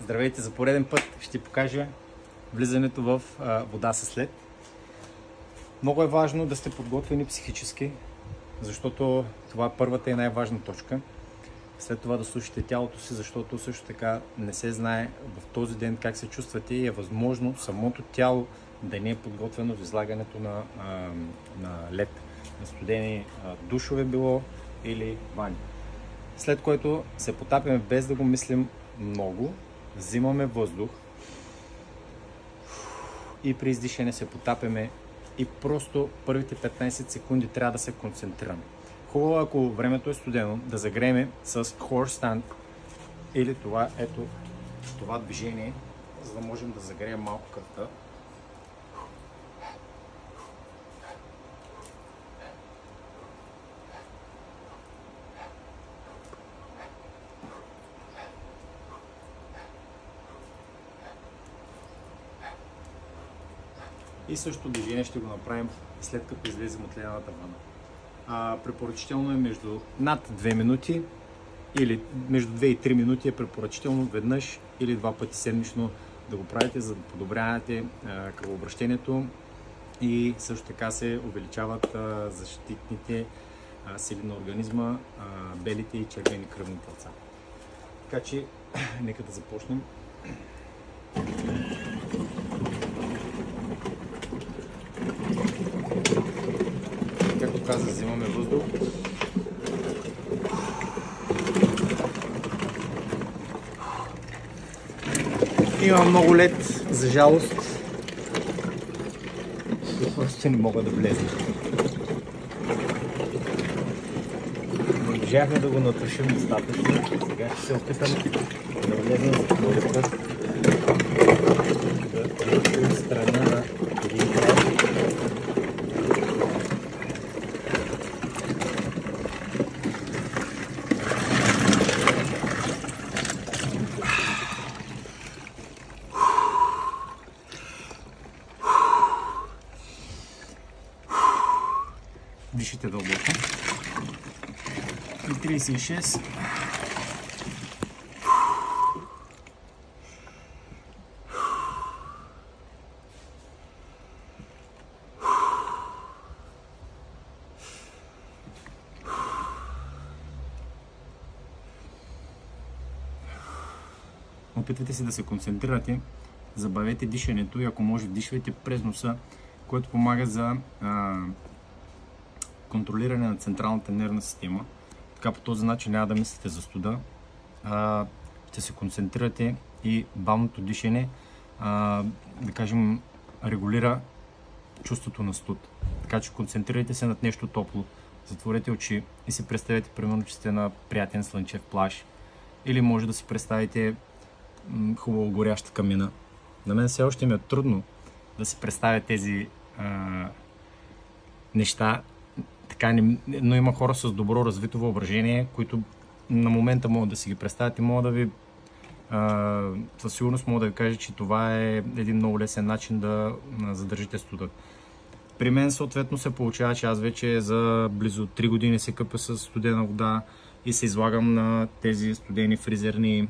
Здравейте, за пореден път ще ти покажа влизането в вода с лед. Много е важно да сте подготвени психически, защото това е първата и най-важна точка. След това да слушате тялото си, защото също така не се знае в този ден как се чувствате и е възможно самото тяло да не е подготвено за излагането на лед, на студени душове било или вани. След което се потапяме без да го мислим много, взимаме въздух и при издишане се потапяме и просто първите 15 секунди трябва да се концентрираме. Хубаво, ако времето е студено, да загреем с horse stand или това движение, за да можем да загреем малко кръвта. И същото движение ще го направим след като излезем от ледената вана. Препоръчително е над 2 минути или между 2 и 3 минути е препоръчително веднъж или 2 пъти седмично да го правите, за да подобрявате кръвообращението и също така се увеличават защитните сили на организма, белите и червени кръвни телца. Така че, нека да започнем. Както казах, взимаме въздух. Има много лед, за жалост. Просто не мога да влезем. Не можахме да го натушим достатъчно. Сега ще се опитам да влезем за втори път. Да отворим страна на един край. Дишите дълбоко. И 36. Опитвайте се да се концентрирате, забавете дишането и ако може вдишвайте през носа, което помага за контролиране на централната нервна система. Така по този начин няма да мислите за студа. Ще се концентрирате и бавното дишане, да кажем, регулира чувството на студ. Така че концентрирайте се над нещо топло. Затворете очи и си представете, примерно, че сте на приятен слънчев плаж. Или може да си представите хубаво горяща камина. На мен все още ми е трудно да си представя тези неща. Така, но има хора с добро развито въображение, които на момента могат да си ги представят и могат да ви със сигурност мога да ви кажа, че това е един много лесен начин да задържите студа. При мен съответно се получава, че аз вече за близо 3 години се къпя с студена вода и се излагам на тези студени фризерни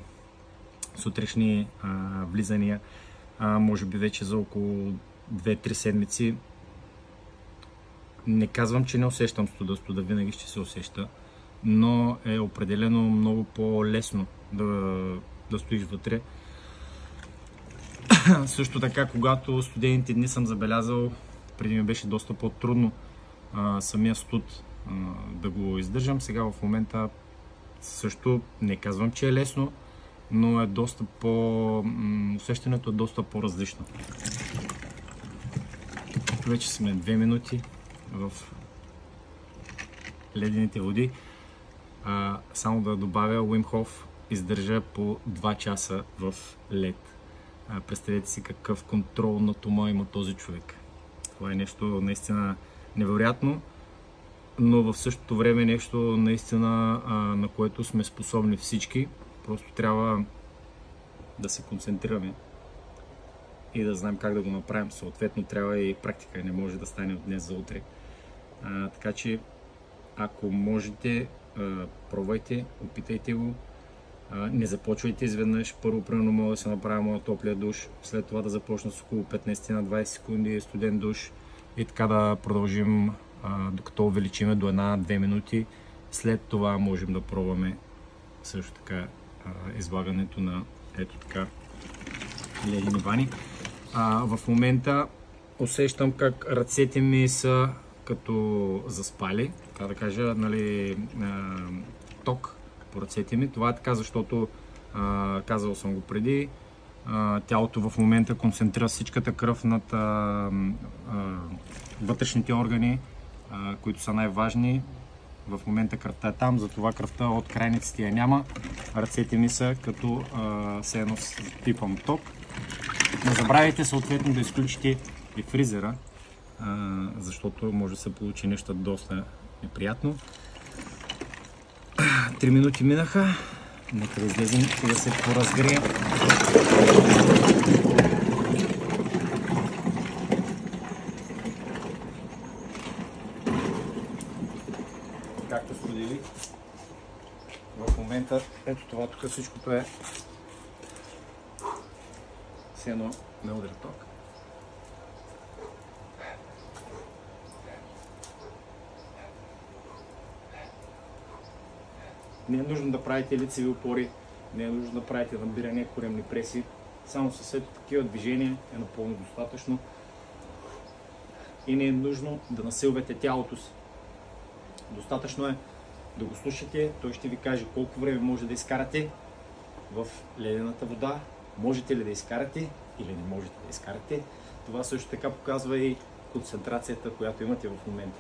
сутрешни влизания, може би вече за около 2-3 седмици. Не казвам, че не усещам студа, студа винаги ще се усеща, но е определено много по-лесно да стоиш вътре. Също така, когато студените дни съм забелязал, преди ми беше доста по-трудно самия студ да го издържам. Сега в момента също не казвам, че е лесно, но е доста усещането е доста по-различно. Вече сме 2 минути в ледените води. Само да добавя, Уим Хоф издържа по 2 часа в лед. Представете си какъв контрол на ума има този човек. Това е нещо наистина невероятно, но в същото време нещо наистина на което сме способни всички. Просто трябва да се концентрираме и да знаем как да го направим. Съответно трябва и практика, не може да стане от днес за утре. Така че ако можете, пробвайте, опитайте го. Не започвайте изведнъж. Първо, примерно, мога да се направя моя топлия душ, след това да започна с около 15 на 20 секунди студен душ и така да продължим докато увеличиме до 1-2 минути. След това можем да пробваме също така излагането на ето така ледени вани. В момента усещам как ръцете ми са като заспали, така да кажа, нали, ток по ръцете ми. Това е така, защото казал съм го преди, тялото в момента концентрира всичката кръв над вътрешните органи, които са най-важни. В момента кръвта е там, затова кръвта от крайниците я няма. Ръцете ми са като все едно пипам ток. Не забравяйте съответно да изключите и фризера, защото може да се получи нещо доста неприятно. 3 минути минаха. Нека да излезем и да се поразгреем. Както сподели, в момента ето това тук всичкото е все едно ме удря ток. Не е нужно да правите лицеви опори, не е нужно да правите набиране коремни преси. Само с ето такива движения е напълно достатъчно. И не е нужно да насилвате тялото си. Достатъчно е да го слушате, той ще ви каже колко време може да изкарате в ледената вода, можете ли да изкарате или не можете да изкарате. Това също така показва и концентрацията, която имате в момента.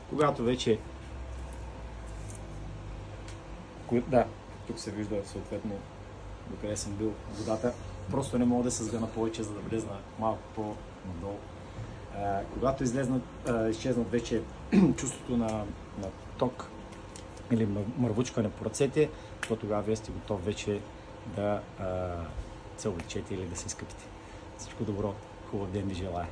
Когато вече... Да, тук се вижда съответно докъде съм бил водата. Просто не мога да се сгъна повече, за да влезна малко по-надолу. Когато изчезнат вече чувството на ток или мървучкане по ръцете, то тогава вие сте готов вече да се облечете или да се изкъпите. Всичко добро, хубав ден ви желая!